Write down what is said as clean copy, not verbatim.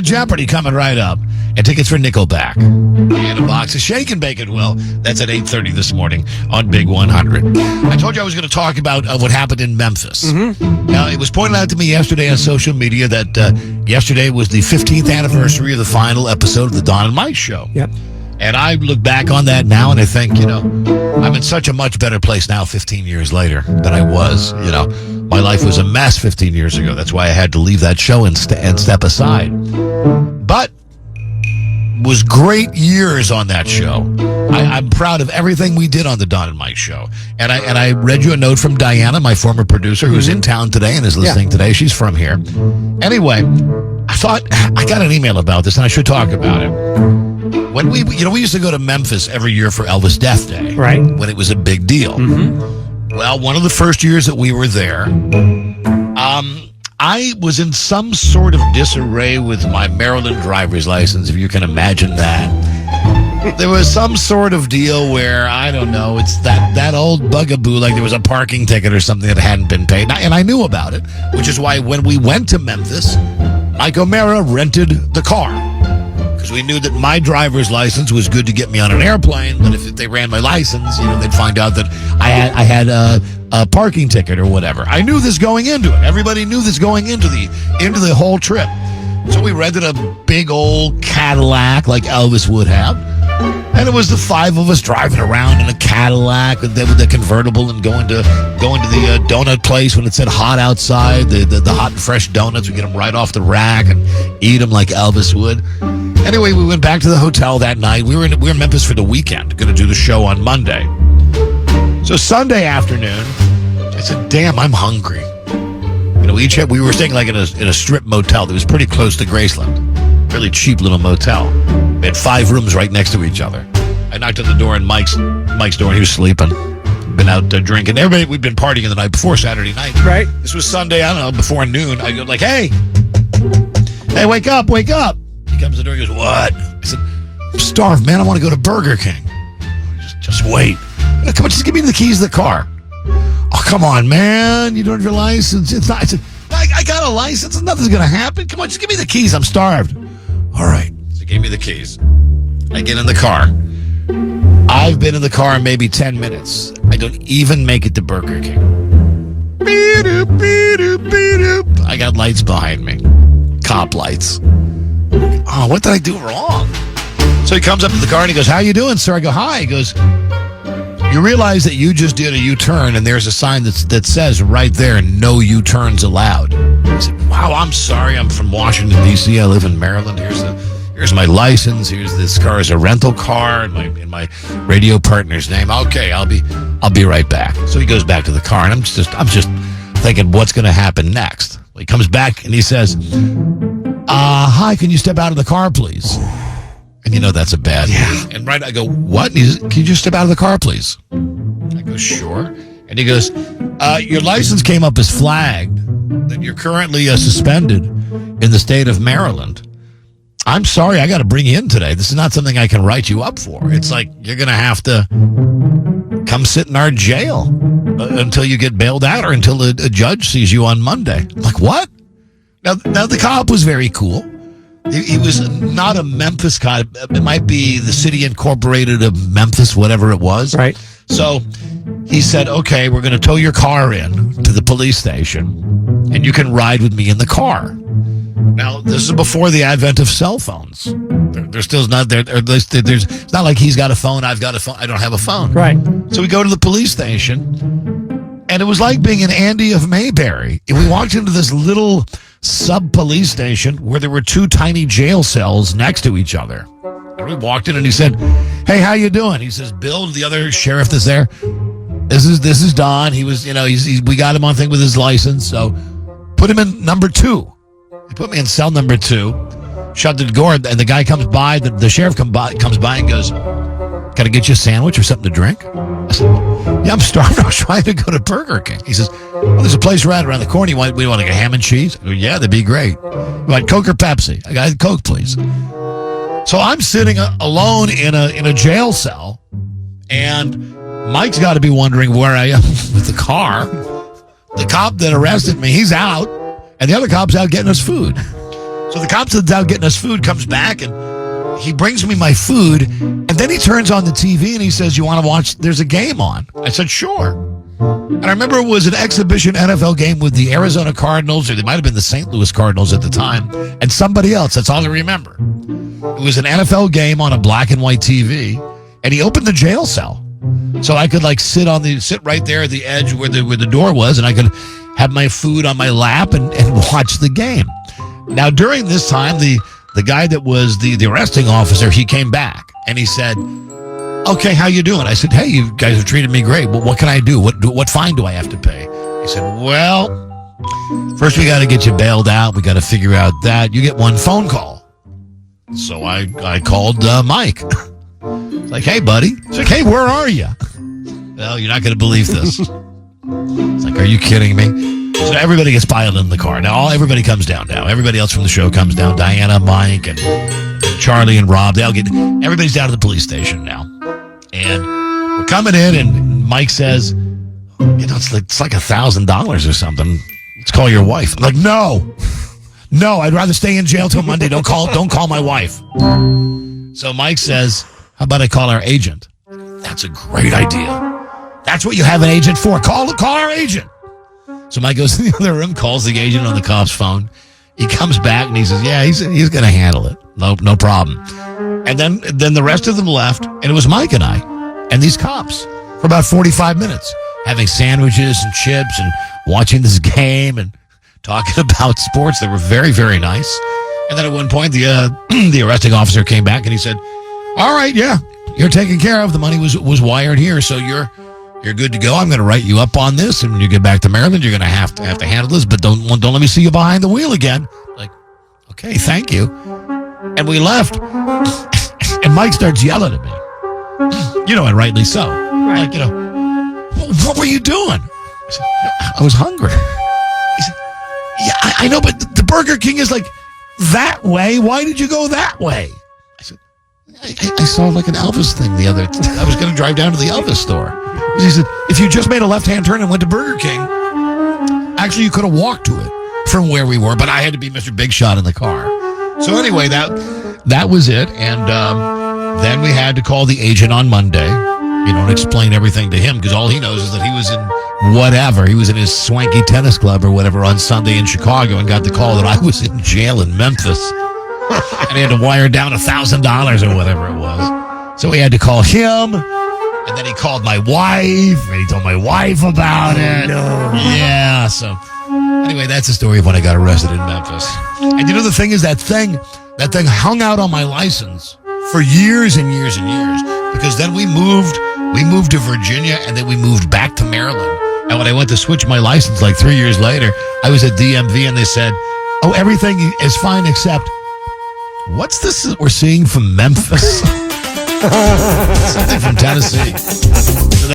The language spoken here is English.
Jeopardy coming right up. And tickets for Nickelback. And a box of Shake and Bake It Will. That's at 8:30 this morning on Big 100. I told you I was going to talk about what happened in Memphis. Mm-hmm. Now, it was pointed out to me yesterday on social media that yesterday was the 15th anniversary of the final episode of the Don and Mike show. Yep. And I look back on that now and I think, I'm in such a much better place now 15 years later than I was. My life was a mess 15 years ago. That's why I had to leave that show and step aside. But was great years on that show. I'm proud of everything we did on the Don and Mike show. And I read you a note from Diana, my former producer, who's in town today and is listening today. She's from here. Anyway, I thought I got an email about this and I should talk about it. When we used to go to Memphis every year for Elvis' Death Day, right? When it was a big deal. Mm-hmm. Well, one of the first years that we were there, I was in some sort of disarray with my Maryland driver's license, if you can imagine that. There was some sort of deal where, I don't know, it's that old bugaboo, like there was a parking ticket or something that hadn't been paid. And I knew about it, which is why when we went to Memphis, Mike O'Mara rented the car. Because we knew that my driver's license was good to get me on an airplane, but if they ran my license, they'd find out that I had a parking ticket or whatever. I knew this going into it. Everybody knew this going into the whole trip. So we rented a big old Cadillac like Elvis would have. And it was the five of us driving around in a Cadillac with the convertible and going to the donut place when it said hot outside. The hot and fresh donuts, we get them right off the rack and eat them like Elvis would. Anyway, we went back to the hotel that night. We were in Memphis for the weekend, going to do the show on Monday. So Sunday afternoon, I said, "Damn, I'm hungry." We were staying like in a strip motel that was pretty close to Graceland, really cheap little motel. We had 5 rooms right next to each other. I knocked on the door, and Mike's door, and he was sleeping. Been out drinking. We'd been partying the night before, Saturday night. Right. This was Sunday. I don't know, before noon. I go like, "Hey, wake up, wake up!" He comes to the door. He goes, "What?" I said, "I'm starved, man. I want to go to Burger King." Just wait. Come on, just give me the keys to the car. "Oh, come on, man. You don't have your license." It's not. I said, I got a license. Nothing's going to happen. Come on, just give me the keys. I'm starved. All right. So he gave me the keys. I get in the car. I've been in the car maybe 10 minutes. I don't even make it to Burger King. I got lights behind me. Cop lights. Oh, what did I do wrong? So he comes up to the car and he goes, "How you doing, sir?" I go, "Hi." He goes, "You realize that you just did a U-turn and there's a sign that says right there, 'No U-turns allowed.'" I said, "Wow, I'm sorry. I'm from Washington, D.C. I live in Maryland. Here's my license. This car is a rental car in my radio partner's name. Okay, I'll be right back." So he goes back to the car and I'm just thinking, what's going to happen next? Well, he comes back and he says, "Hi, can you step out of the car, please?" And that's a bad thing. And I go, "What?" And he says, "Can you just step out of the car, please?" I go, "Sure." And he goes, "Your license came up as flagged, that you're currently suspended in the state of Maryland. I'm sorry, I got to bring you in today. This is not something I can write you up for. It's like you're going to have to come sit in our jail until you get bailed out or until a judge sees you on Monday." I'm like, "What?" Now the cop was very cool. He was not a Memphis cop. It might be the city incorporated of Memphis, whatever it was. Right. So he said, "Okay, we're going to tow your car in to the police station, and you can ride with me in the car." Now, this is before the advent of cell phones. They're still not there. It's not like he's got a phone, I've got a phone. I don't have a phone. Right. So we go to the police station, and it was like being in Andy of Mayberry. And we walked into this little sub-police station where there were 2 tiny jail cells next to each other. And we walked in, and he said, "Hey, how you doing?" He says, "Bill," the other sheriff that's there, This is Don. He was, we got him on thing with his license, so put him in number 2. He put me in cell number 2, shut the door, and the guy comes by, the sheriff comes by and goes, "Can I get you a sandwich or something to drink?" I said, "Yeah, I'm starving. I was trying to go to Burger King." He says, "Well, there's a place right around the corner. We want like a ham and cheese?" I go, "Yeah, that'd be great." "You want Coke or Pepsi?" I got Coke, please. So I'm sitting alone in a jail cell, and Mike's got to be wondering where I am with the car. The cop that arrested me, he's out, and the other cop's out getting us food. So the cop that's out getting us food comes back, and he brings me my food, and then he turns on the TV, and he says, you want to watch, there's a game on. I said, sure. And I remember it was an exhibition NFL game with the Arizona Cardinals, or they might have been the St. Louis Cardinals at the time, and somebody else. That's all I remember. It was an NFL game on a black and white TV, and he opened the jail cell. So I could sit right there at the edge where the door was, and I could have my food on my lap and watch the game. Now, during this time, the guy that was the arresting officer, he came back, and he said, okay, how you doing? I said, hey, you guys have treated me great. Well, what can I do? What fine do I have to pay? He said, well, first we got to get you bailed out. We got to figure out that. You get one phone call. So I called Mike. It's like, hey, buddy. It's like, hey, where are you? Well, you're not going to believe this. It's like, are you kidding me? So everybody gets piled in the car. Now, everybody comes down now. Everybody else from the show comes down. Diana, Mike, and Charlie, and Rob. Everybody's down to the police station now. And we're coming in, and Mike says, it's like $1,000 or something. Let's call your wife. I'm like, no, I'd rather stay in jail till Monday. Don't call my wife. So Mike says, how about I call our agent? That's a great idea. That's what you have an agent for. Call our agent. So Mike goes to the other room, calls the agent on the cop's phone. He comes back and he says, yeah, he's going to handle it. No problem. And then the rest of them left, and it was Mike and I and these cops for about 45 minutes, having sandwiches and chips and watching this game and talking about sports that were very, very nice. And then at one point, the arresting officer came back and he said, all right, yeah, you're taken care of. The money was wired here, so you're good to go. I'm going to write you up on this, and when you get back to Maryland, you're going to have to handle this, but don't let me see you behind the wheel again. Like, okay, thank you. And we left, and Mike starts yelling at me. And rightly so. Right. Like, what were you doing? I said, I was hungry. He said, yeah, I know, but the Burger King is that way. Why did you go that way? I said, I saw an Elvis thing the other time. I was going to drive down to the Elvis store. He said, if you just made a left-hand turn and went to Burger King, actually you could have walked to it from where we were, but I had to be Mr. Big Shot in the car. So anyway, that was it. And then we had to call the agent on Monday, and explain everything to him, because all he knows is that he was in whatever. He was in his swanky tennis club or whatever on Sunday in Chicago and got the call that I was in jail in Memphis. And he had to wire down $1,000 or whatever it was. So we had to call him. And then he called my wife, and he told my wife about it. No. Yeah, so anyway, that's the story of when I got arrested in Memphis. And the thing is, that thing hung out on my license for years and years and years, because then we moved to Virginia, and then we moved back to Maryland. And when I went to switch my license 3 years later, I was at DMV, and they said, oh, everything is fine except, what's this that we're seeing from Memphis? Something from Tennessee.